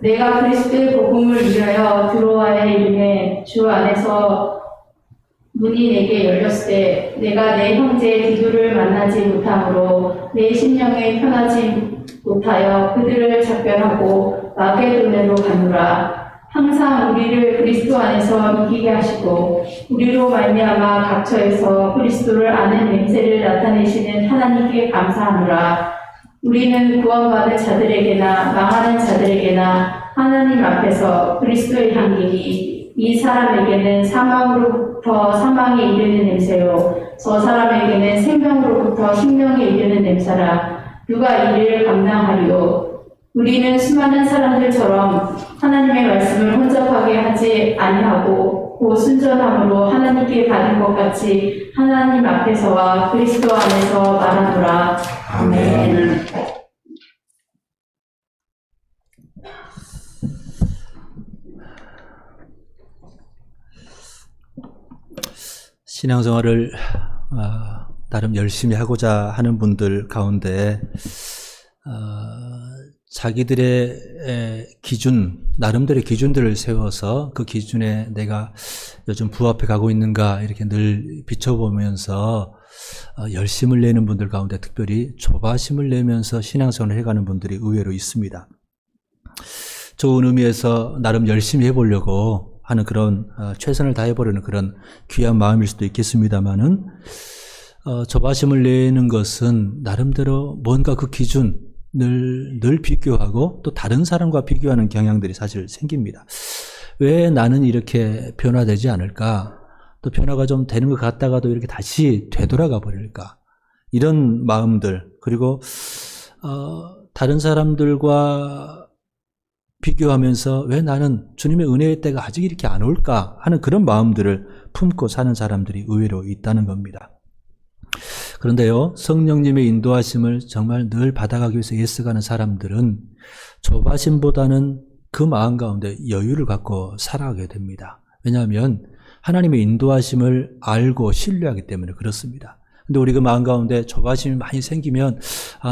내가 그리스도의 복음을 위하여 드로아에 이름에 주 안에서 문이 내게 열렸을 때 내가 내 형제 디도를 만나지 못함으로 내 심령에 편하지 못하여 그들을 작별하고 마게도냐로 가노라. 항상 우리를 그리스도 안에서 이기게 하시고 우리로 말미암아 각처에서 그리스도를 아는 냄새를 나타내시는 하나님께 감사하노라. 우리는 구원받은 자들에게나 망하는 자들에게나 하나님 앞에서 그리스도의 향기니 이 사람에게는 사망으로부터 사망에 이르는 냄새요 저 사람에게는 생명으로부터 생명에 이르는 냄새라. 누가 이를 감당하리요? 우리는 수많은 사람들처럼 하나님의 말씀을 혼잡하게 하지 아니하고 곧 순전함으로 하나님께 받은 것 같이 하나님 앞에서와 그리스도 안에서 말하노라. 아멘. 신앙생활을 나름 열심히 하고자 하는 분들 가운데 자기들의 기준, 나름대로의 기준들을 세워서 그 기준에 내가 요즘 부합해 가고 있는가 이렇게 늘 비춰보면서 열심을 내는 분들 가운데 특별히 조바심을 내면서 신앙생활을 해가는 분들이 의외로 있습니다. 좋은 의미에서 나름 열심히 해보려고 하는 그런 최선을 다해보려는 그런 귀한 마음일 수도 있겠습니다만은 조바심을 내는 것은 나름대로 뭔가 그 기준을 늘 비교하고 또 다른 사람과 비교하는 경향들이 사실 생깁니다. 왜 나는 이렇게 변화되지 않을까? 또 변화가 좀 되는 것 같다가도 이렇게 다시 되돌아가 버릴까? 이런 마음들, 그리고 다른 사람들과 비교하면서 왜 나는 주님의 은혜의 때가 아직 이렇게 안 올까 하는 그런 마음들을 품고 사는 사람들이 의외로 있다는 겁니다. 그런데요, 성령님의 인도하심을 정말 늘 받아가기 위해서 애써가는 사람들은 조바심보다는 그 마음 가운데 여유를 갖고 살아가게 됩니다. 왜냐하면 하나님의 인도하심을 알고 신뢰하기 때문에 그렇습니다. 근데 우리 그 마음 가운데 조바심이 많이 생기면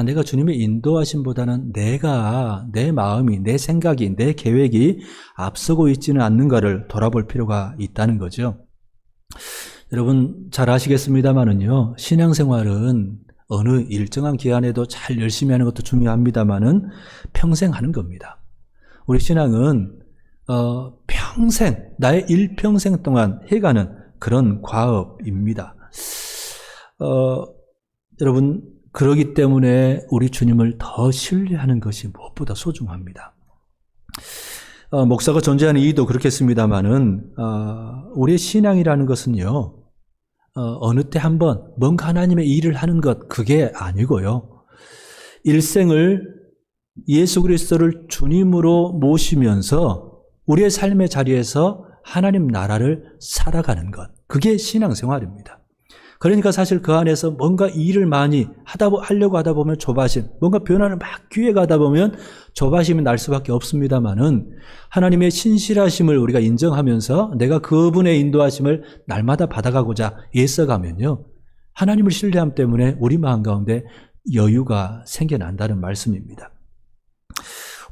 내가 주님의 인도하심보다는 내가, 내 마음이, 내 생각이, 내 계획이 앞서고 있지는 않는가를 돌아볼 필요가 있다는 거죠. 여러분 잘 아시겠습니다만은요, 신앙생활은 어느 일정한 기간에도 잘 열심히 하는 것도 중요합니다만은 평생 하는 겁니다. 우리 신앙은 평생, 나의 일평생 동안 해가는 그런 과업입니다. 여러분, 그러기 때문에 우리 주님을 더 신뢰하는 것이 무엇보다 소중합니다. 목사가 존재하는 이유도 그렇겠습니다만은 우리의 신앙이라는 것은요, 어느 때 한번 뭔가 하나님의 일을 하는 것, 그게 아니고요, 일생을 예수 그리스도를 주님으로 모시면서 우리의 삶의 자리에서 하나님 나라를 살아가는 것, 그게 신앙생활입니다. 그러니까 사실 그 안에서 뭔가 일을 많이 하려고 하다 보면 조바심, 뭔가 변화를 막 기획하다 보면 조바심이 날 수밖에 없습니다만은 하나님의 신실하심을 우리가 인정하면서 내가 그분의 인도하심을 날마다 받아가고자 애써가면요, 하나님을 신뢰함 때문에 우리 마음 가운데 여유가 생겨난다는 말씀입니다.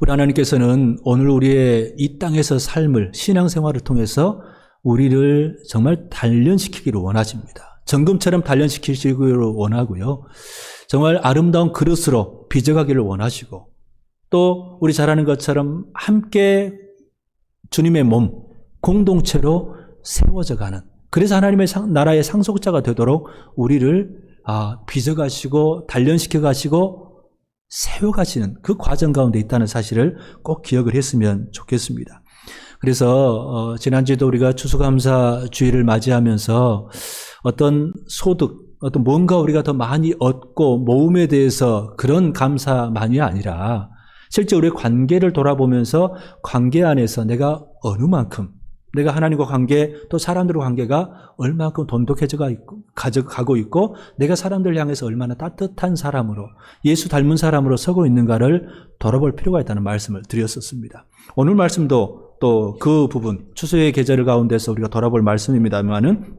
우리 하나님께서는 오늘 우리의 이 땅에서 삶을, 신앙생활을 통해서 우리를 정말 단련시키기를 원하십니다. 정금처럼 단련시키시기를 원하고요, 정말 아름다운 그릇으로 빚어가기를 원하시고, 또 우리 잘 아는 것처럼 함께 주님의 몸, 공동체로 세워져 가는, 그래서 하나님의 나라의 상속자가 되도록 우리를 빚어가시고 단련시켜 가시고 세워가시는 그 과정 가운데 있다는 사실을 꼭 기억을 했으면 좋겠습니다. 그래서 지난주에도 우리가 추수감사 주일을 맞이하면서 어떤 소득, 어떤 뭔가 우리가 더 많이 얻고 모음에 대해서 그런 감사만이 아니라 실제 우리의 관계를 돌아보면서 관계 안에서 내가 어느 만큼, 내가 하나님과 관계, 또 사람들과 관계가 얼마만큼 돈독해져 가고 있고, 내가 사람들 향해서 얼마나 따뜻한 사람으로, 예수 닮은 사람으로 서고 있는가를 돌아볼 필요가 있다는 말씀을 드렸었습니다. 오늘 말씀도 또 그 부분, 추수의 계절 가운데서 우리가 돌아볼 말씀입니다만은,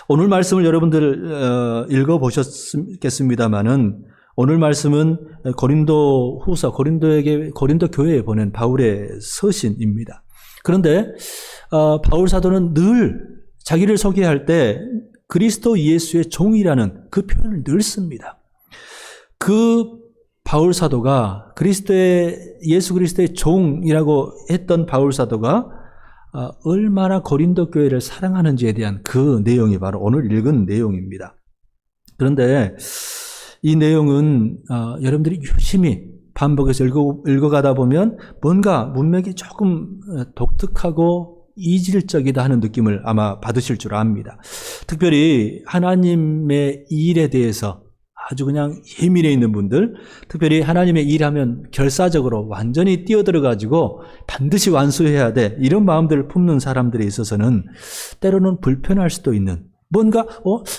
오늘 말씀을 여러분들 읽어보셨겠습니다만은, 오늘 말씀은 고린도 후서, 고린도 교회에 보낸 바울의 서신입니다. 그런데 바울 사도는 늘 자기를 소개할 때 그리스도 예수의 종이라는 그 표현을 늘 씁니다. 그 바울 사도가 예수 그리스도의 종이라고 했던 바울 사도가 얼마나 고린도 교회를 사랑하는지에 대한 그 내용이 바로 오늘 읽은 내용입니다. 그런데 이 내용은 여러분들이 유심히 반복해서 읽어가다 보면 뭔가 문맥이 조금 독특하고 이질적이다 하는 느낌을 아마 받으실 줄 압니다. 특별히 하나님의 일에 대해서 아주 그냥 예민해 있는 분들, 특별히 하나님의 일하면 결사적으로 완전히 뛰어들어가지고 반드시 완수해야 돼, 이런 마음들을 품는 사람들에 있어서는 때로는 불편할 수도 있는,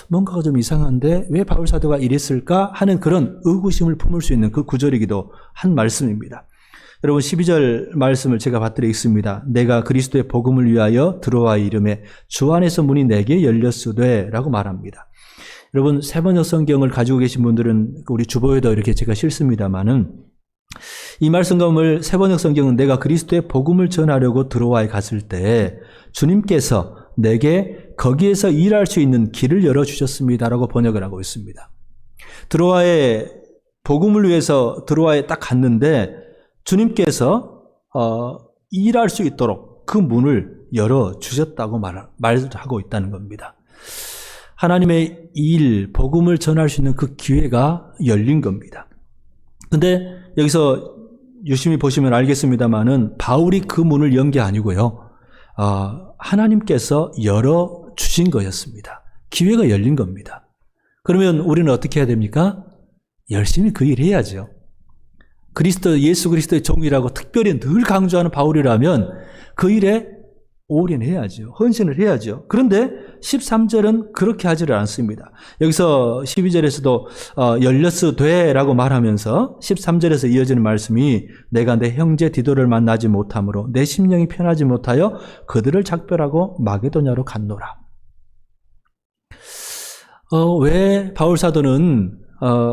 뭔가가 좀 이상한데 왜 바울 사도가 이랬을까 하는 그런 의구심을 품을 수 있는 그 구절이기도 한 말씀입니다. 여러분 12절 말씀을 제가 받들어 읽습니다. 내가 그리스도의 복음을 위하여 드로아의 이름에 주 안에서 문이 내게 열렸으되 라고 말합니다. 여러분 세번역 성경을 가지고 계신 분들은 우리 주보에도 이렇게 제가 실습니다마는 이 말씀감을 세번역 성경은 내가 그리스도의 복음을 전하려고 드로아에 갔을 때 주님께서 내게 거기에서 일할 수 있는 길을 열어주셨습니다라고 번역을 하고 있습니다. 드로아에 복음을 위해서 드로아에 딱 갔는데 주님께서 일할 수 있도록 그 문을 열어주셨다고 말하고 있다는 겁니다. 하나님의 일, 복음을 전할 수 있는 그 기회가 열린 겁니다. 근데 여기서 유심히 보시면 알겠습니다만은 바울이 그 문을 연 게 아니고요. 하나님께서 열어주신 거였습니다. 기회가 열린 겁니다. 그러면 우리는 어떻게 해야 됩니까? 열심히 그 일 해야죠. 예수 그리스도의 종이라고 특별히 늘 강조하는 바울이라면 그 일에 올인해야죠. 헌신을 해야죠. 그런데 13절은 그렇게 하지를 않습니다. 여기서 12절에서도 열렸으되라고 말하면서 13절에서 이어지는 말씀이 내가 내 형제 디도를 만나지 못함으로 내 심령이 편하지 못하여 그들을 작별하고 마게도냐로 갔노라. 왜 바울 사도는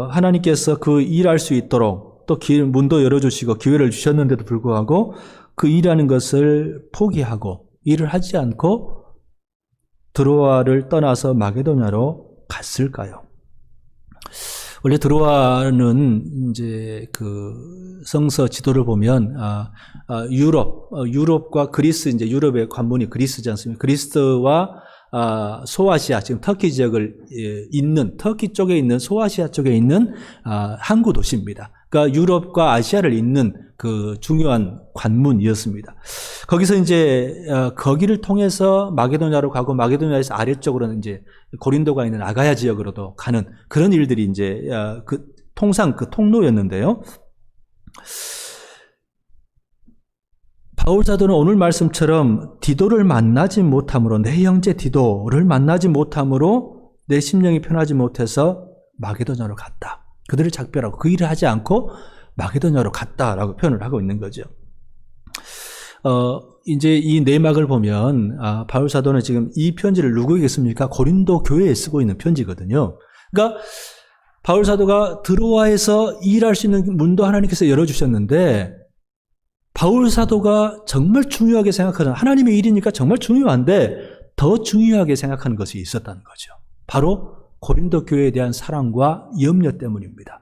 하나님께서 그 일할 수 있도록 또 문도 열어주시고 기회를 주셨는데도 불구하고 그 일하는 것을 포기하고 일을 하지 않고 드로아를 떠나서 마게도냐로 갔을까요? 원래 드로아는 이제 그 성서 지도를 보면 유럽과 그리스, 이제 유럽의 관문이 그리스지 않습니까? 그리스와 소아시아, 지금 터키 지역을 있는, 터키 쪽에 있는 소아시아 쪽에 있는 항구 도시입니다. 그러니까 유럽과 아시아를 잇는 그 중요한 관문이었습니다. 거기서 이제 거기를 통해서 마게도냐로 가고 마게도냐에서 아래쪽으로는 이제 고린도가 있는 아가야 지역으로도 가는 그런 일들이 이제 통상 그 통로였는데요. 바울 사도는 오늘 말씀처럼 디도를 만나지 못함으로, 내 형제 디도를 만나지 못함으로 내 심령이 편하지 못해서 마게도냐로 갔다. 그들을 작별하고 그 일을 하지 않고 마게도냐로 갔다라고 표현을 하고 있는 거죠. 이제 이 내막을 보면 바울 사도는 지금 이 편지를 누구에게 씁니까? 고린도 교회에 쓰고 있는 편지거든요. 그러니까 바울 사도가 드로아에서 일할 수 있는 문도 하나님께서 열어주셨는데 바울 사도가 정말 중요하게 생각하는, 하나님의 일이니까 정말 중요한데 더 중요하게 생각하는 것이 있었다는 거죠. 바로 고린도 교회에 대한 사랑과 염려 때문입니다.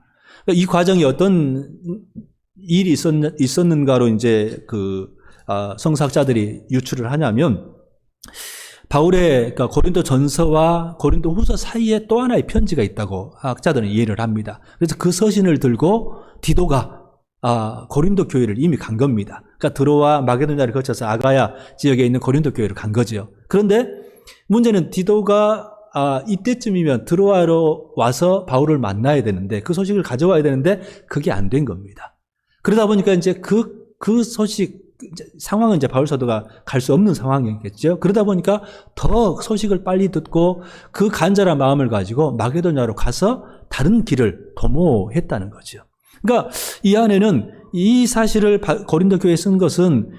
이 과정이 어떤 일이 있었는가로 이제 성사학자들이 유추를 하냐면 바울의 그러니까 고린도 전서와 고린도 후서 사이에 또 하나의 편지가 있다고 학자들은 이해를 합니다. 그래서 그 서신을 들고 디도가 고린도 교회를 이미 간 겁니다. 그러니까 드로아 마게도냐를 거쳐서 아가야 지역에 있는 고린도 교회를 간 거죠. 그런데 문제는 디도가 이때쯤이면 드로아로 와서 바울을 만나야 되는데 그 소식을 가져와야 되는데 그게 안 된 겁니다. 그러다 보니까 이제 그 소식 상황은 이제 바울 사도가 갈 수 없는 상황이겠죠. 그러다 보니까 더 소식을 빨리 듣고 그 간절한 마음을 가지고 마게도냐로 가서 다른 길을 도모했다는 거죠. 그러니까 이 안에는 이 사실을 고린도 교회에 쓴 것은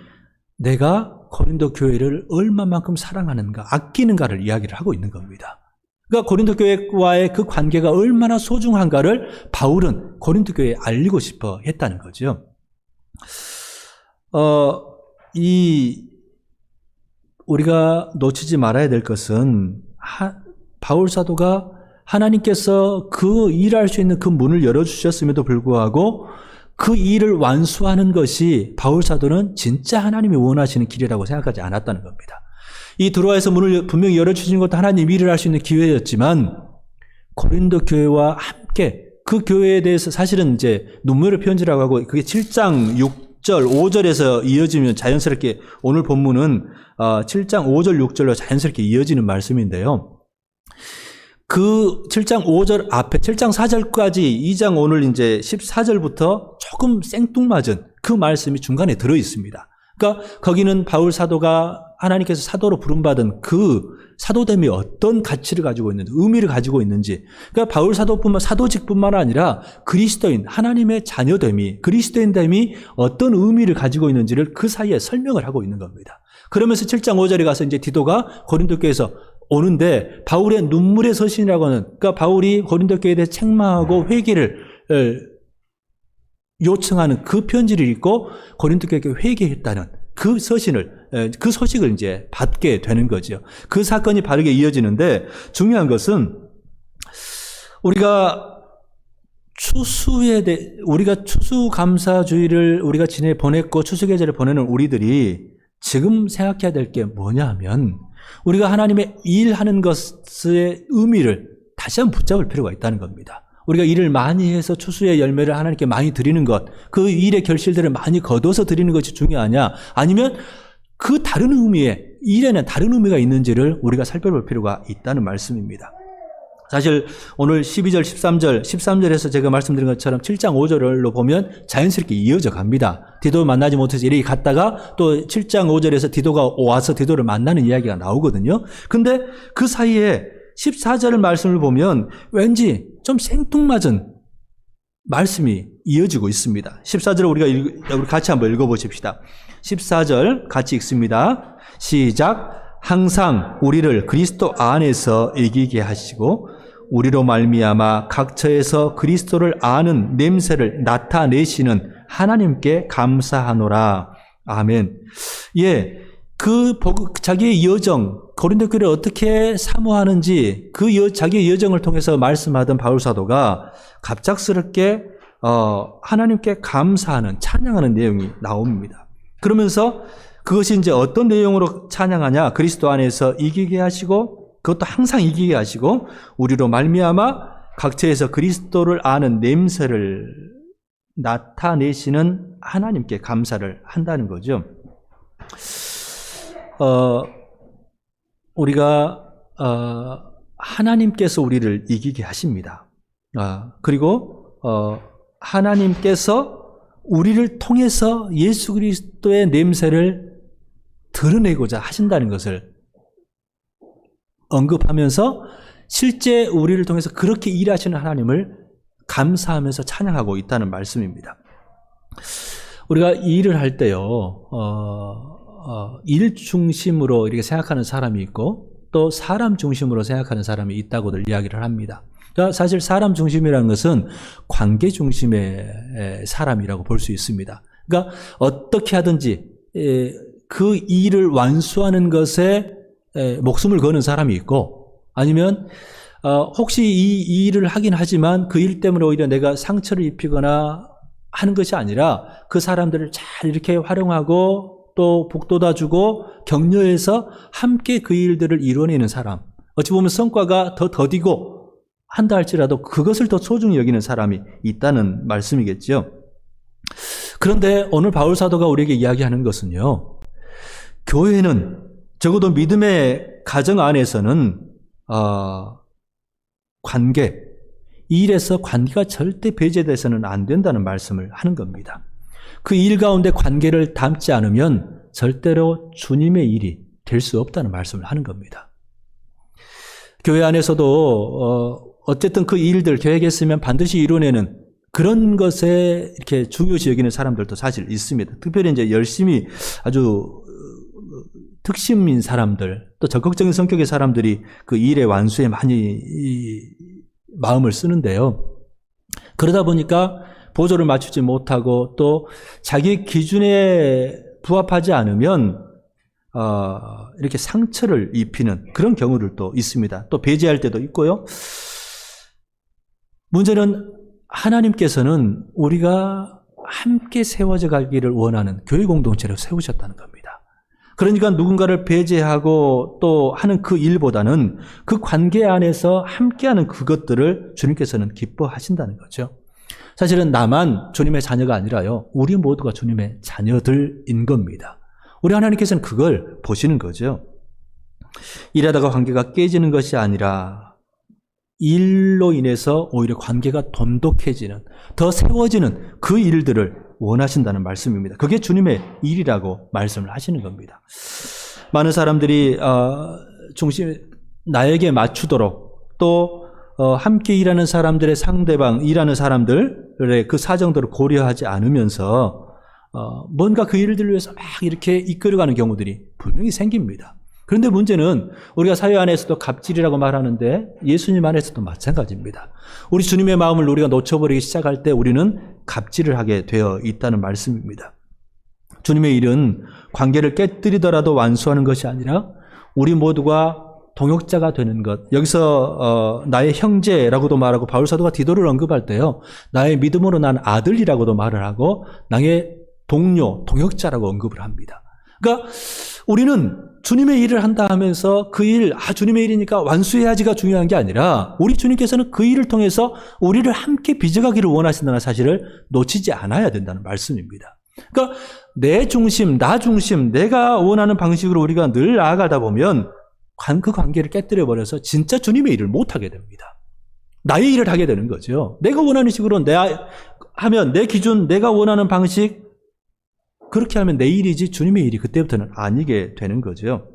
내가 고린도 교회를 얼마만큼 사랑하는가, 아끼는가를 이야기를 하고 있는 겁니다. 그러니까 고린도 교회와의 그 관계가 얼마나 소중한가를 바울은 고린도 교회에 알리고 싶어 했다는 거죠. 우리가 놓치지 말아야 될 것은 바울 사도가 하나님께서 그 일할 수 있는 그 문을 열어주셨음에도 불구하고 그 일을 완수하는 것이 바울 사도는 진짜 하나님이 원하시는 길이라고 생각하지 않았다는 겁니다. 이 드로아에서 문을 분명히 열어주신 것도 하나님 일을 할 수 있는 기회였지만 고린도 교회와 함께 그 교회에 대해서 사실은 이제 눈물의 편지라고 하고 그게 7장 6절 5절에서 이어지면 자연스럽게 오늘 본문은 7장 5절 6절로 자연스럽게 이어지는 말씀인데요. 그 7장 5절 앞에 7장 4절까지 2장 오늘 이제 14절부터 조금 생뚱맞은 그 말씀이 중간에 들어 있습니다. 그러니까 거기는 바울 사도가 하나님께서 사도로 부름받은 그 사도됨이 어떤 가치를 가지고 있는지, 의미를 가지고 있는지, 그러니까 바울 사도직뿐만 아니라 그리스도인, 하나님의 자녀됨이, 그리스도인됨이 어떤 의미를 가지고 있는지를 그 사이에 설명을 하고 있는 겁니다. 그러면서 7장 5절에 가서 이제 디도가 고린도 교회에서 오는데 바울의 눈물의 서신이라고 하는, 그러니까 바울이 고린도 교회에 대해 책망하고 회개를 요청하는 그 편지를 읽고 고린도 교회에 회개했다는 그 서신을, 그 소식을 이제 받게 되는 거죠. 그 사건이 바르게 이어지는데 중요한 것은 우리가 우리가 추수감사주의를 우리가 보냈고 추수계절을 보내는 우리들이 지금 생각해야 될 게 뭐냐 하면 우리가 하나님의 일하는 것의 의미를 다시 한번 붙잡을 필요가 있다는 겁니다. 우리가 일을 많이 해서 추수의 열매를 하나님께 많이 드리는 것, 그 일의 결실들을 많이 거둬서 드리는 것이 중요하냐, 아니면 그 다른 의미에, 일에는 다른 의미가 있는지를 우리가 살펴볼 필요가 있다는 말씀입니다. 사실 오늘 12절, 13절에서 제가 말씀드린 것처럼 7장 5절로 보면 자연스럽게 이어져 갑니다. 디도 만나지 못해서 이렇게 갔다가 또 7장 5절에서 디도가 와서 디도를 만나는 이야기가 나오거든요. 근데 그 사이에 14절 말씀을 보면 왠지 좀 생뚱맞은 말씀이 이어지고 있습니다. 14절을 우리 같이 한번 읽어보십시다. 14절 같이 읽습니다. 시작. 항상 우리를 그리스도 안에서 이기게 하시고 우리로 말미암아 각처에서 그리스도를 아는 냄새를 나타내시는 하나님께 감사하노라. 아멘. 예, 자기의 여정, 고린도 교회를 어떻게 사모하는지 자기의 여정을 통해서 말씀하던 바울 사도가 갑작스럽게 하나님께 감사하는, 찬양하는 내용이 나옵니다. 그러면서 그것이 이제 어떤 내용으로 찬양하냐? 그리스도 안에서 이기게 하시고, 그것도 항상 이기게 하시고, 우리로 말미암아 각처에서 그리스도를 아는 냄새를 나타내시는 하나님께 감사를 한다는 거죠. 우리가 하나님께서 우리를 이기게 하십니다. 그리고 하나님께서 우리를 통해서 예수 그리스도의 냄새를 드러내고자 하신다는 것을 언급하면서 실제 우리를 통해서 그렇게 일하시는 하나님을 감사하면서 찬양하고 있다는 말씀입니다. 우리가 일을 할 때요, 일 중심으로 이렇게 생각하는 사람이 있고 또 사람 중심으로 생각하는 사람이 있다고들 이야기를 합니다. 그러니까 사실 사람 중심이라는 것은 관계 중심의 사람이라고 볼 수 있습니다. 그러니까 어떻게 하든지 그 일을 완수하는 것에 목숨을 거는 사람이 있고, 아니면 혹시 이 일을 하긴 하지만 그 일 때문에 오히려 내가 상처를 입히거나 하는 것이 아니라 그 사람들을 잘 이렇게 활용하고 또 북돋아주고 격려해서 함께 그 일들을 이뤄내는 사람, 어찌 보면 성과가 더 더디고 한다 할지라도 그것을 더 소중히 여기는 사람이 있다는 말씀이겠죠. 그런데 오늘 바울 사도가 우리에게 이야기하는 것은요, 교회는 적어도 믿음의 가정 안에서는 관계, 일에서 관계가 절대 배제돼서는 안 된다는 말씀을 하는 겁니다. 그 일 가운데 관계를 담지 않으면 절대로 주님의 일이 될 수 없다는 말씀을 하는 겁니다. 교회 안에서도 어쨌든 그 일들 계획했으면 반드시 이뤄내는 그런 것에 이렇게 중요시 여기는 사람들도 사실 있습니다. 특별히 이제 열심히 아주 특심인 사람들, 또 적극적인 성격의 사람들이 그 일의 완수에 많이 마음을 쓰는데요. 그러다 보니까 보조를 맞추지 못하고 또 자기 기준에 부합하지 않으면 이렇게 상처를 입히는 그런 경우들도 있습니다. 또 배제할 때도 있고요. 문제는 하나님께서는 우리가 함께 세워져 가기를 원하는 교회 공동체를 세우셨다는 겁니다. 그러니까 누군가를 배제하고 또 하는 그 일보다는 그 관계 안에서 함께하는 그것들을 주님께서는 기뻐하신다는 거죠. 사실은 나만 주님의 자녀가 아니라요, 우리 모두가 주님의 자녀들인 겁니다. 우리 하나님께서는 그걸 보시는 거죠. 일하다가 관계가 깨지는 것이 아니라 일로 인해서 오히려 관계가 돈독해지는, 더 세워지는 그 일들을 원하신다는 말씀입니다. 그게 주님의 일이라고 말씀을 하시는 겁니다. 많은 사람들이 나에게 맞추도록 또 함께 일하는 사람들의 상대방, 일하는 사람들의 그 사정들을 고려하지 않으면서 뭔가 그 일들을 위해서 막 이렇게 이끌어가는 경우들이 분명히 생깁니다. 그런데 문제는 우리가 사회 안에서도 갑질이라고 말하는데 예수님 안에서도 마찬가지입니다. 우리 주님의 마음을 우리가 놓쳐버리기 시작할 때 우리는 갑질을 하게 되어 있다는 말씀입니다. 주님의 일은 관계를 깨뜨리더라도 완수하는 것이 아니라 우리 모두가 동역자가 되는 것. 여기서 나의 형제라고도 말하고 바울 사도가 디도를 언급할 때요, 나의 믿음으로 난 아들이라고도 말을 하고 나의 동료, 동역자라고 언급을 합니다. 그러니까 우리는 주님의 일을 한다 하면서 그 일, 주님의 일이니까 완수해야지가 중요한 게 아니라 우리 주님께서는 그 일을 통해서 우리를 함께 빚어가기를 원하신다는 사실을 놓치지 않아야 된다는 말씀입니다. 그러니까 내 중심, 나 중심, 내가 원하는 방식으로 우리가 늘 나아가다 보면 그 관계를 깨뜨려버려서 진짜 주님의 일을 못하게 됩니다. 나의 일을 하게 되는 거죠. 내가 원하는 식으로 하면 내 기준, 내가 원하는 방식, 그렇게 하면 내 일이지 주님의 일이 그때부터는 아니게 되는 거죠.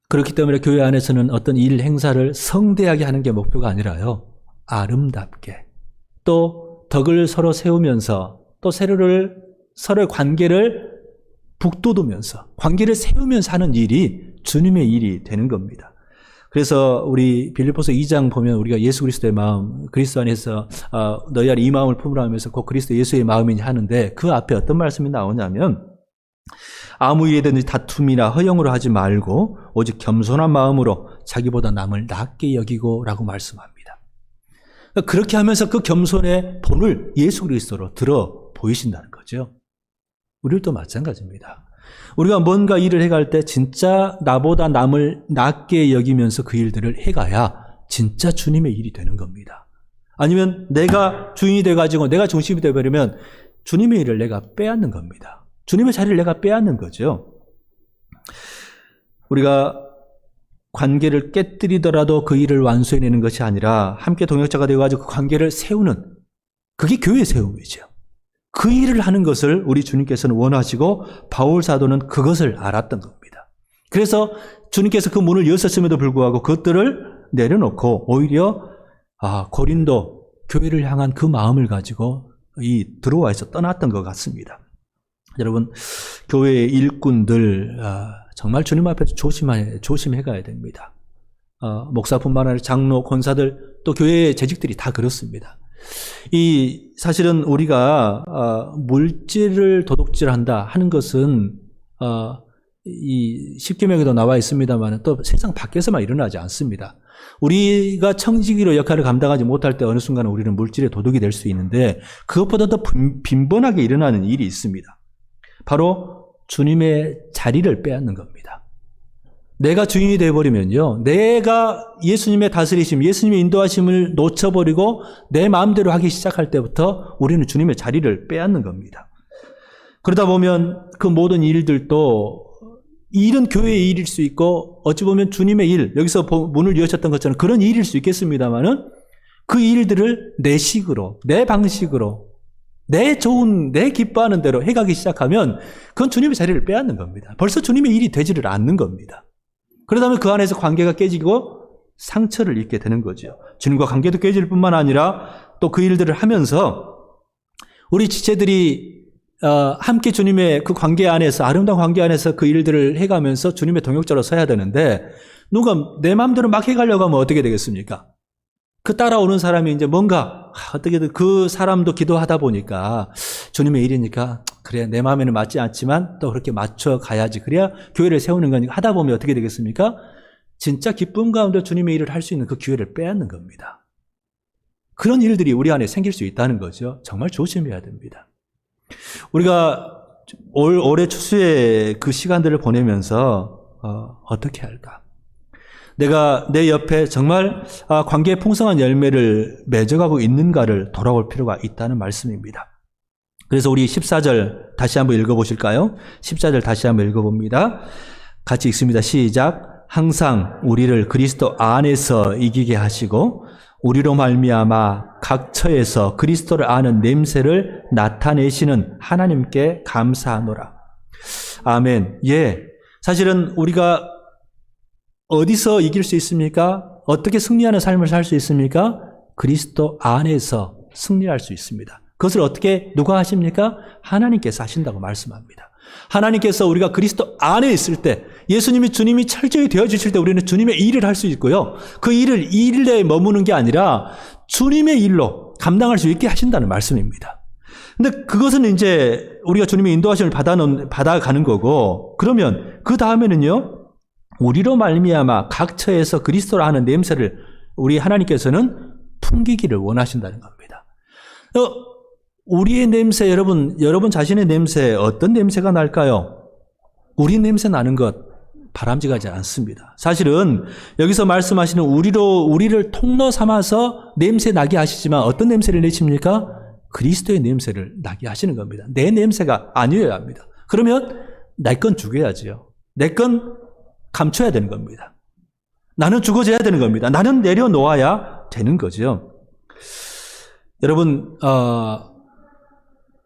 그렇기 때문에 교회 안에서는 어떤 일 행사를 성대하게 하는 게 목표가 아니라요, 아름답게 또 덕을 서로 세우면서 또 서로의 관계를 북돋우면서 관계를 세우면서 하는 일이 주님의 일이 되는 겁니다. 그래서 우리 빌립보서 2장 보면 우리가 예수 그리스도의 마음, 그리스도 안에서 너희 안에 이 마음을 품으라 하면서 곧 그리스도 예수의 마음이니 하는데 그 앞에 어떤 말씀이 나오냐면 아무 일이든지 다툼이나 허영으로 하지 말고 오직 겸손한 마음으로 자기보다 남을 낮게 여기고 라고 말씀합니다. 그렇게 하면서 그 겸손의 본을 예수 그리스도로 들어 보이신다는 거죠. 우리도 마찬가지입니다. 우리가 뭔가 일을 해갈 때 진짜 나보다 남을 낮게 여기면서 그 일들을 해가야 진짜 주님의 일이 되는 겁니다. 아니면 내가 주인이 돼가지고 내가 중심이 되어버리면 주님의 일을 내가 빼앗는 겁니다. 주님의 자리를 내가 빼앗는 거죠. 우리가 관계를 깨뜨리더라도 그 일을 완수해내는 것이 아니라 함께 동역자가 되어가지고 그 관계를 세우는, 그게 교회 세움이죠. 그 일을 하는 것을 우리 주님께서는 원하시고 바울 사도는 그것을 알았던 겁니다. 그래서 주님께서 그 문을 여셨음에도 불구하고 그것들을 내려놓고 오히려 고린도 교회를 향한 그 마음을 가지고 들어와서 떠났던 것 같습니다. 여러분, 교회의 일꾼들 정말 주님 앞에서 조심해 가야 됩니다. 목사뿐만 아니라 장로, 권사들, 또 교회의 재직들이 다 그렇습니다. 사실은 우리가 물질을 도둑질한다 하는 것은 이 십계명에도 나와 있습니다만 또 세상 밖에서만 일어나지 않습니다. 우리가 청지기로 역할을 감당하지 못할 때 어느 순간 우리는 물질의 도둑이 될 수 있는데 그것보다 더 빈번하게 일어나는 일이 있습니다. 바로 주님의 자리를 빼앗는 겁니다. 내가 주인이 되어버리면요, 내가 예수님의 다스리심, 예수님의 인도하심을 놓쳐버리고 내 마음대로 하기 시작할 때부터 우리는 주님의 자리를 빼앗는 겁니다. 그러다 보면 그 모든 일들도 일은 교회의 일일 수 있고 어찌 보면 주님의 일, 여기서 문을 여셨던 것처럼 그런 일일 수 있겠습니다만은 그 일들을 내 식으로, 내 방식으로, 내 기뻐하는 대로 해가기 시작하면 그건 주님의 자리를 빼앗는 겁니다. 벌써 주님의 일이 되지를 않는 겁니다. 그러다 보면 그 안에서 관계가 깨지고 상처를 입게 되는 거죠. 주님과 관계도 깨질 뿐만 아니라 또 그 일들을 하면서 우리 지체들이 함께 주님의 그 관계 안에서, 아름다운 관계 안에서 그 일들을 해가면서 주님의 동역자로 서야 되는데, 누가 내 마음대로 막 해가려고 하면 어떻게 되겠습니까? 그 따라오는 사람이 이제 뭔가, 어떻게든 그 사람도 기도하다 보니까, 주님의 일이니까, 그래, 내 마음에는 맞지 않지만, 또 그렇게 맞춰 가야지. 그래야 교회를 세우는 거니까, 하다 보면 어떻게 되겠습니까? 진짜 기쁨 가운데 주님의 일을 할 수 있는 그 기회를 빼앗는 겁니다. 그런 일들이 우리 안에 생길 수 있다는 거죠. 정말 조심해야 됩니다. 우리가 올해 추수의 그 시간들을 보내면서 어떻게 할까? 내가 내 옆에 정말 관계의 풍성한 열매를 맺어가고 있는가를 돌아볼 필요가 있다는 말씀입니다. 그래서 우리 14절 다시 한번 읽어보실까요? 14절 다시 한번 읽어봅니다. 같이 읽습니다. 시작. 항상 우리를 그리스도 안에서 이기게 하시고 우리로 말미암아 각 처에서 그리스도를 아는 냄새를 나타내시는 하나님께 감사하노라. 아멘. 예. 사실은 우리가 어디서 이길 수 있습니까? 어떻게 승리하는 삶을 살 수 있습니까? 그리스도 안에서 승리할 수 있습니다. 그것을 어떻게 누가 하십니까? 하나님께서 하신다고 말씀합니다. 하나님께서 우리가 그리스도 안에 있을 때, 예수님이 주님이 철저히 되어주실 때 우리는 주님의 일을 할 수 있고요. 그 일을 이 일 내에 머무는 게 아니라 주님의 일로 감당할 수 있게 하신다는 말씀입니다. 근데 그것은 이제 우리가 주님의 인도하심을 받아가는 거고, 그러면 그 다음에는요, 우리로 말미암아 각 처에서 그리스도를 아는 냄새를 우리 하나님께서는 풍기기를 원하신다는 겁니다. 우리의 냄새, 여러분 자신의 냄새, 어떤 냄새가 날까요? 우리 냄새 나는 것 바람직하지 않습니다. 사실은 여기서 말씀하시는 우리를 통로 삼아서 냄새 나게 하시지만 어떤 냄새를 내십니까? 그리스도의 냄새를 나게 하시는 겁니다. 내 냄새가 아니어야 합니다. 그러면 내 건 죽여야지요. 내 건 감춰야 되는 겁니다. 나는 죽어져야 되는 겁니다. 나는 내려놓아야 되는 거죠. 여러분,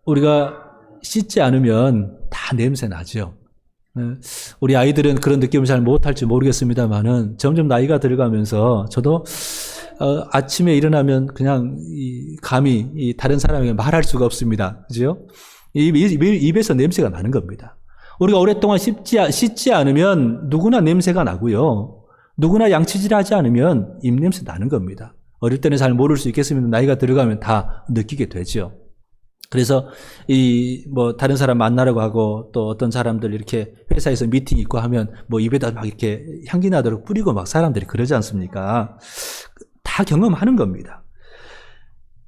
우리가 씻지 않으면 다 냄새 나죠. 우리 아이들은 그런 느낌을 잘 못할지 모르겠습니다만은 점점 나이가 들어가면서 저도 아침에 일어나면 그냥 감히 다른 사람에게 말할 수가 없습니다. 그죠? 입에서 냄새가 나는 겁니다. 우리가 오랫동안 씻지 않으면 누구나 냄새가 나고요. 누구나 양치질하지 않으면 입냄새 나는 겁니다. 어릴 때는 잘 모를 수 있겠습니다. 나이가 들어가면 다 느끼게 되죠. 그래서 다른 사람 만나려고 하고 또 어떤 사람들 이렇게 회사에서 미팅 있고 하면 입에다 막 이렇게 향기 나도록 뿌리고 막 사람들이 그러지 않습니까? 다 경험하는 겁니다.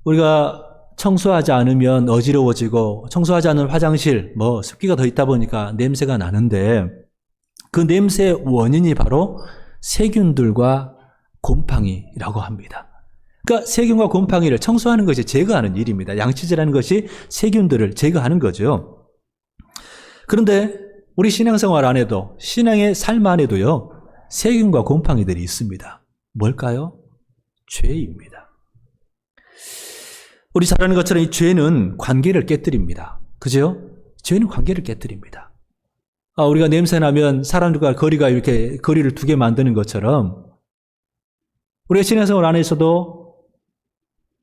우리가 청소하지 않으면 어지러워지고 청소하지 않은 화장실 습기가 더 있다 보니까 냄새가 나는데 그 냄새의 원인이 바로 세균들과 곰팡이라고 합니다. 그러니까 세균과 곰팡이를 청소하는 것이 제거하는 일입니다. 양치질하는 것이 세균들을 제거하는 거죠. 그런데 우리 신앙생활 안에도, 신앙의 삶 안에도요, 세균과 곰팡이들이 있습니다. 뭘까요? 죄입니다. 우리 잘 아는 것처럼 이 죄는 관계를 깨뜨립니다. 그죠? 죄는 관계를 깨뜨립니다. 우리가 냄새나면 사람들과 거리를 두게 만드는 것처럼 우리의 신앙생활 안에서도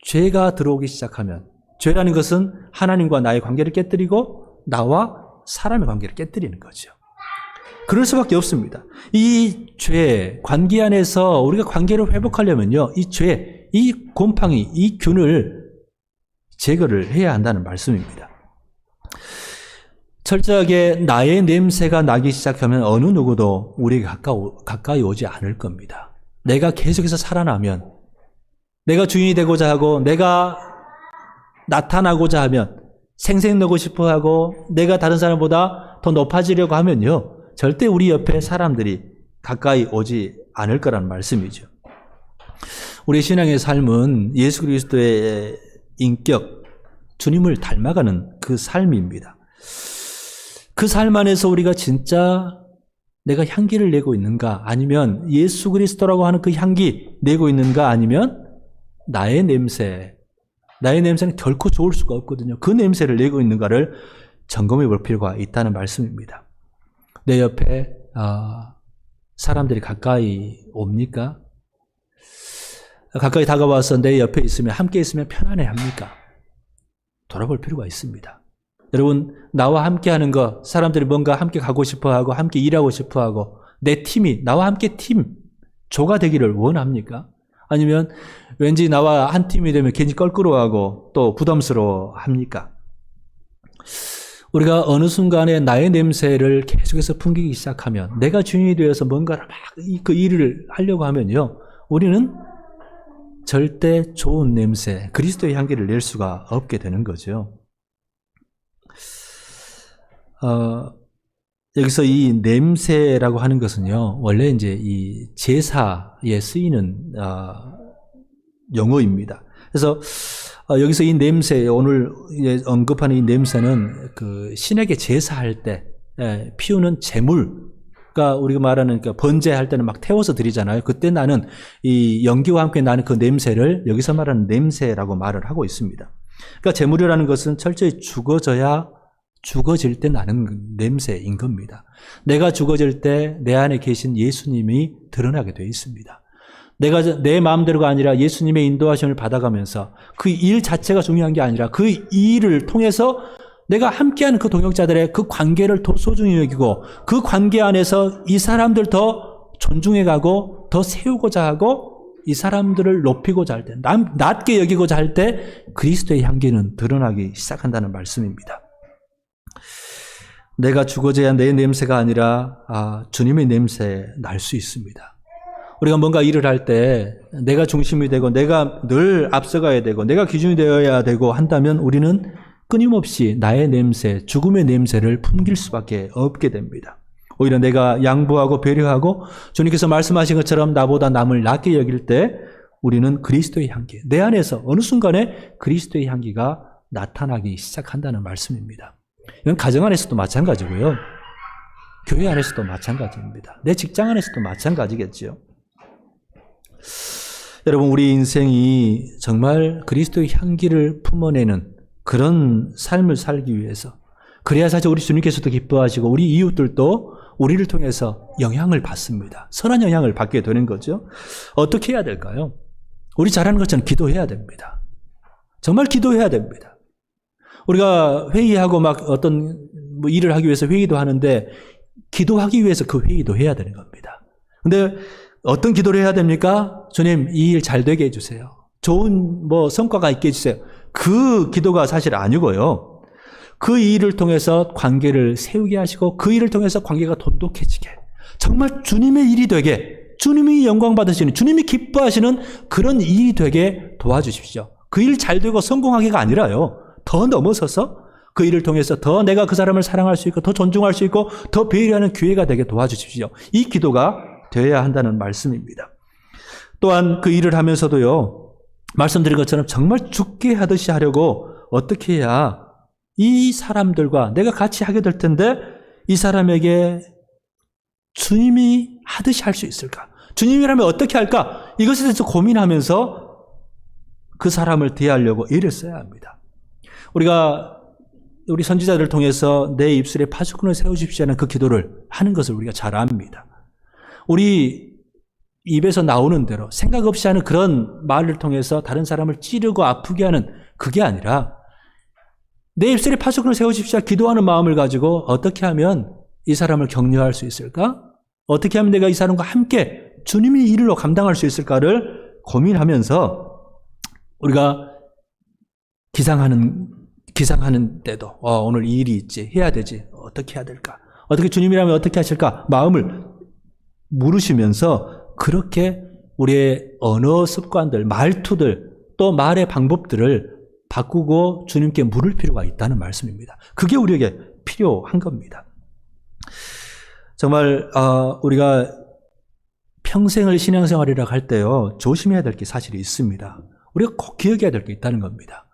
죄가 들어오기 시작하면, 죄라는 것은 하나님과 나의 관계를 깨뜨리고 나와 사람의 관계를 깨뜨리는 거죠. 그럴 수밖에 없습니다. 이 죄, 관계 안에서 우리가 관계를 회복하려면요, 이 죄, 이 곰팡이, 이 균을 제거를 해야 한다는 말씀입니다. 철저하게 나의 냄새가 나기 시작하면 어느 누구도 우리에게 가까이 오지 않을 겁니다. 내가 계속해서 살아나면, 내가 주인이 되고자 하고 내가 나타나고자 하면, 생색내고 싶어 하고 내가 다른 사람보다 더 높아지려고 하면요, 절대 우리 옆에 사람들이 가까이 오지 않을 거라는 말씀이죠. 우리 신앙의 삶은 예수 그리스도의 인격, 주님을 닮아가는 그 삶입니다. 그 삶 안에서 우리가 진짜 내가 향기를 내고 있는가, 아니면 예수 그리스도라고 하는 그 향기 내고 있는가, 아니면 나의 냄새는 결코 좋을 수가 없거든요. 그 냄새를 내고 있는가를 점검해 볼 필요가 있다는 말씀입니다. 내 옆에 사람들이 가까이 옵니까? 가까이 다가와서 내 옆에 있으면, 함께 있으면 편안해 합니까? 돌아볼 필요가 있습니다. 여러분, 나와 함께 하는 거, 사람들이 뭔가 함께 가고 싶어 하고, 함께 일하고 싶어 하고, 내 팀이 나와 함께 조가 되기를 원합니까? 아니면 왠지 나와 한 팀이 되면 괜히 껄끄러워하고 또 부담스러워 합니까? 우리가 어느 순간에 나의 냄새를 계속해서 풍기기 시작하면, 내가 주인이 되어서 뭔가를 막 그 일을 하려고 하면요, 우리는 절대 좋은 냄새, 그리스도의 향기를 낼 수가 없게 되는 거죠. 여기서 이 냄새라고 하는 것은요, 원래 이제 이 제사에 쓰이는 용어입니다. 그래서 여기서 이 냄새, 오늘 언급하는 이 냄새는 그 신에게 제사할 때 피우는 제물, 그러니까 우리가 말하는 그 번제할 때는 막 태워서 드리잖아요. 그때 나는 이 연기와 함께 나는 그 냄새를 여기서 말하는 냄새라고 말을 하고 있습니다. 그러니까 제물이라는 것은 철저히 죽어질 때 나는 냄새인 겁니다. 내가 죽어질 때 내 안에 계신 예수님이 드러나게 되어 있습니다. 내가 내 마음대로가 아니라 예수님의 인도하심을 받아가면서 그 일 자체가 중요한 게 아니라 그 일을 통해서 내가 함께하는 그 동역자들의 그 관계를 더 소중히 여기고, 그 관계 안에서 이 사람들 더 존중해가고 더 세우고자 하고, 이 사람들을 높이고자 할 때, 낮게 여기고자 할 때 그리스도의 향기는 드러나기 시작한다는 말씀입니다. 내가 죽어져야 내 냄새가 아니라 주님의 냄새 날 수 있습니다. 우리가 뭔가 일을 할 때 내가 중심이 되고 내가 늘 앞서가야 되고 내가 기준이 되어야 되고 한다면 우리는 끊임없이 나의 냄새, 죽음의 냄새를 풍길 수밖에 없게 됩니다. 오히려 내가 양보하고 배려하고 주님께서 말씀하신 것처럼 나보다 남을 낮게 여길 때 우리는 그리스도의 향기, 내 안에서 어느 순간에 그리스도의 향기가 나타나기 시작한다는 말씀입니다. 이건 가정 안에서도 마찬가지고요. 교회 안에서도 마찬가지입니다. 내 직장 안에서도 마찬가지겠죠. 여러분, 우리 인생이 정말 그리스도의 향기를 품어내는 그런 삶을 살기 위해서, 그래야 사실 우리 주님께서도 기뻐하시고 우리 이웃들도 우리를 통해서 영향을 받습니다. 선한 영향을 받게 되는 거죠. 어떻게 해야 될까요? 우리 잘하는 것처럼 기도해야 됩니다. 정말 기도해야 됩니다. 우리가 회의하고 막 어떤 일을 하기 위해서 회의도 하는데 기도하기 위해서 그 회의도 해야 되는 겁니다. 근데 어떤 기도를 해야 됩니까? 주님, 이 일 잘 되게 해주세요. 좋은 성과가 있게 해주세요. 그 기도가 사실 아니고요. 그 일을 통해서 관계를 세우게 하시고 그 일을 통해서 관계가 돈독해지게, 정말 주님의 일이 되게, 주님이 영광 받으시는, 주님이 기뻐하시는 그런 일이 되게 도와주십시오. 그 일 잘 되고 성공하기가 아니라요, 더 넘어서서 그 일을 통해서 더 내가 그 사람을 사랑할 수 있고 더 존중할 수 있고 더 배려하는 기회가 되게 도와주십시오. 이 기도가 되어야 한다는 말씀입니다. 또한 그 일을 하면서도요, 말씀드린 것처럼 정말 죽게 하듯이 하려고 어떻게 해야 이 사람들과 내가 같이 하게 될 텐데 이 사람에게 주님이 하듯이 할 수 있을까? 주님이라면 어떻게 할까? 이것에 대해서 고민하면서 그 사람을 대하려고 애를 써야 합니다. 우리 선지자들을 통해서 내 입술에 파수꾼을 세우십시오 하는 그 기도를 하는 것을 우리가 잘 압니다. 우리 입에서 나오는 대로 생각 없이 하는 그런 말을 통해서 다른 사람을 찌르고 아프게 하는 그게 아니라, 내 입술에 파수꾼을 세우십시오 기도하는 마음을 가지고 어떻게 하면 이 사람을 격려할 수 있을까? 어떻게 하면 내가 이 사람과 함께 주님이 일로 감당할 수 있을까를 고민하면서 우리가 기상하는 때도 오늘 이 일이 있지, 해야 되지, 어떻게 해야 될까? 어떻게 주님이라면 어떻게 하실까? 마음을 물으시면서 그렇게 우리의 언어 습관들, 말투들, 또 말의 방법들을 바꾸고 주님께 물을 필요가 있다는 말씀입니다. 그게 우리에게 필요한 겁니다. 정말 우리가 평생을 신앙생활이라고 할 때요, 조심해야 될 게 사실 있습니다. 우리가 꼭 기억해야 될 게 있다는 겁니다.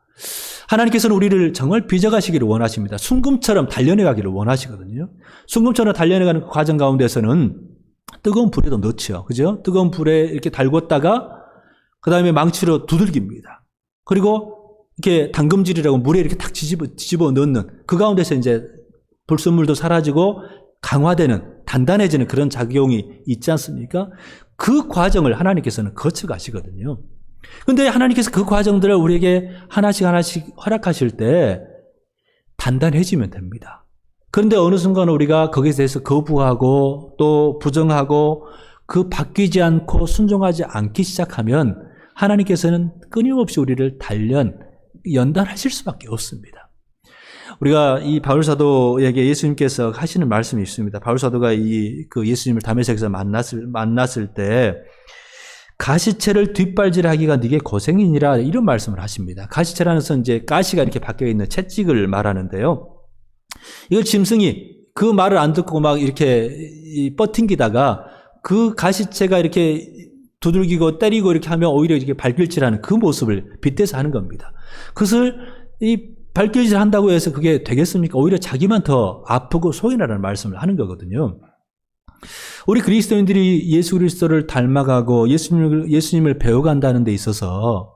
하나님께서는 우리를 정말 빚어가시기를 원하십니다. 순금처럼 단련해가기를 원하시거든요. 순금처럼 단련해가는 그 과정 가운데서는 뜨거운 불에도 넣죠. 그죠? 뜨거운 불에 이렇게 달궜다가 그 다음에 망치로 두들깁니다. 그리고 이렇게 당금질이라고 물에 이렇게 탁 뒤집어 넣는 그 가운데서 이제 불순물도 사라지고 강화되는, 단단해지는 그런 작용이 있지 않습니까? 그 과정을 하나님께서는 거쳐가시거든요. 근데 하나님께서 그 과정들을 우리에게 하나씩 허락하실 때 단단해지면 됩니다. 그런데 어느 순간 우리가 거기에 대해서 거부하고 또 부정하고 그 바뀌지 않고 순종하지 않기 시작하면 하나님께서는 끊임없이 우리를 연단하실 수밖에 없습니다. 우리가 이 바울사도에게 예수님께서 하시는 말씀이 있습니다. 바울사도가 그 예수님을 다메섹에서 만났을 때 가시채를 뒷발질하기가 네게 고생이니라 이런 말씀을 하십니다. 가시채라는 것은 이제 가시가 이렇게 박혀 있는 채찍을 말하는데요. 이걸 짐승이 그 말을 안 듣고 막 이렇게 뻗팅기다가 그 가시채가 이렇게 두들기고 때리고 이렇게 하면 오히려 이렇게 발길질하는 그 모습을 빗대서 하는 겁니다. 그것을 이 발길질 한다고 해서 그게 되겠습니까? 오히려 자기만 더 아프고 속이나라는 말씀을 하는 거거든요. 우리 그리스도인들이 예수 그리스도를 닮아가고 예수님을 배워간다는 데 있어서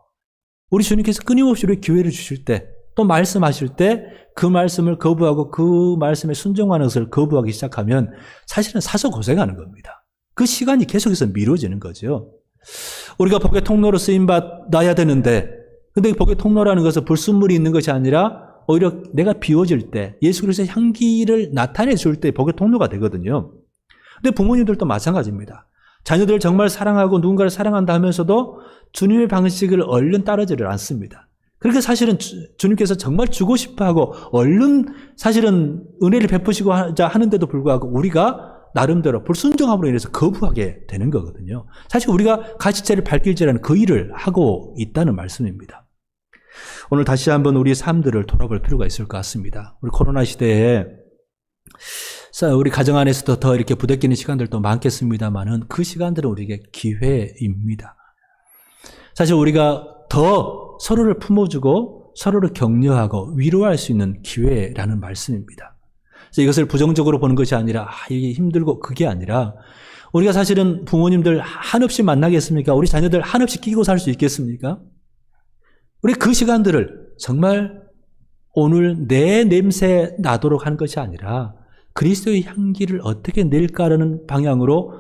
우리 주님께서 끊임없이 우리 기회를 주실 때 또 말씀하실 때 그 말씀을 거부하고 그 말씀에 순종하는 것을 거부하기 시작하면 사실은 사서 고생하는 겁니다. 그 시간이 계속해서 미뤄지는 거죠. 우리가 복의 통로로 쓰임받아야 되는데 근데 복의 통로라는 것은 불순물이 있는 것이 아니라 오히려 내가 비워질 때 예수 그리스도의 향기를 나타내 줄 때 복의 통로가 되거든요. 근데 부모님들도 마찬가지입니다. 자녀들을 정말 사랑하고 누군가를 사랑한다 하면서도 주님의 방식을 얼른 따르지를 않습니다. 그렇게 사실은 주님께서 정말 주고 싶어하고 얼른 사실은 은혜를 베푸시고자 하는데도 불구하고 우리가 나름대로 불순종함으로 인해서 거부하게 되는 거거든요. 사실 우리가 가시채를 발길질하는 그 일을 하고 있다는 말씀입니다. 오늘 다시 한번 우리의 삶들을 돌아볼 필요가 있을 것 같습니다. 우리 코로나 시대에 우리 가정 안에서도 더 이렇게 부대끼는 시간들도 많겠습니다만은 그 시간들은 우리에게 기회입니다. 사실 우리가 더 서로를 품어주고 서로를 격려하고 위로할 수 있는 기회라는 말씀입니다. 그래서 이것을 부정적으로 보는 것이 아니라 이게 힘들고 그게 아니라 우리가 사실은 부모님들 한없이 만나겠습니까? 우리 자녀들 한없이 끼고 살 수 있겠습니까? 우리 그 시간들을 정말 오늘 내 냄새 나도록 하는 것이 아니라 그리스도의 향기를 어떻게 낼까라는 방향으로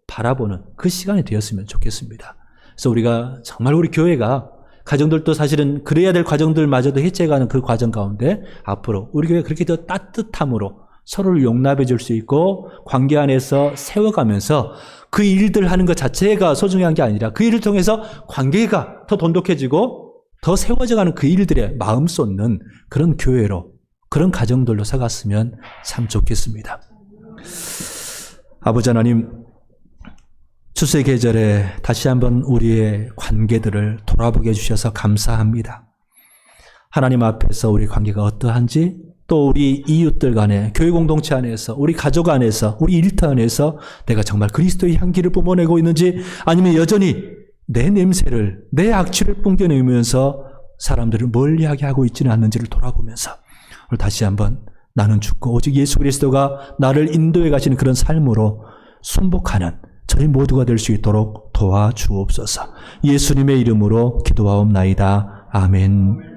바라보는 그 시간이 되었으면 좋겠습니다. 그래서 우리가 정말 우리 교회가 가정들도 사실은 그래야 될 과정들마저도 해체해가는 그 과정 가운데 앞으로 우리 교회가 그렇게 더 따뜻함으로 서로를 용납해 줄 수 있고 관계 안에서 세워가면서 그 일들 하는 것 자체가 소중한 게 아니라 그 일을 통해서 관계가 더 돈독해지고 더 세워져가는 그 일들에 마음 쏟는 그런 교회로 그런 가정들로 서갔으면 참 좋겠습니다. 아버지 하나님, 추수의 계절에 다시 한번 우리의 관계들을 돌아보게 해주셔서 감사합니다. 하나님 앞에서 우리 관계가 어떠한지 또 우리 이웃들 간에 교회 공동체 안에서 우리 가족 안에서 우리 일터 안에서 내가 정말 그리스도의 향기를 뿜어내고 있는지 아니면 여전히 내 냄새를 내 악취를 뿜겨내면서 사람들을 멀리하게 하고 있지는 않는지를 돌아보면서 오늘 다시 한번 나는 죽고 오직 예수 그리스도가 나를 인도해 가시는 그런 삶으로 순복하는 저희 모두가 될 수 있도록 도와주옵소서. 예수님의 이름으로 기도하옵나이다. 아멘.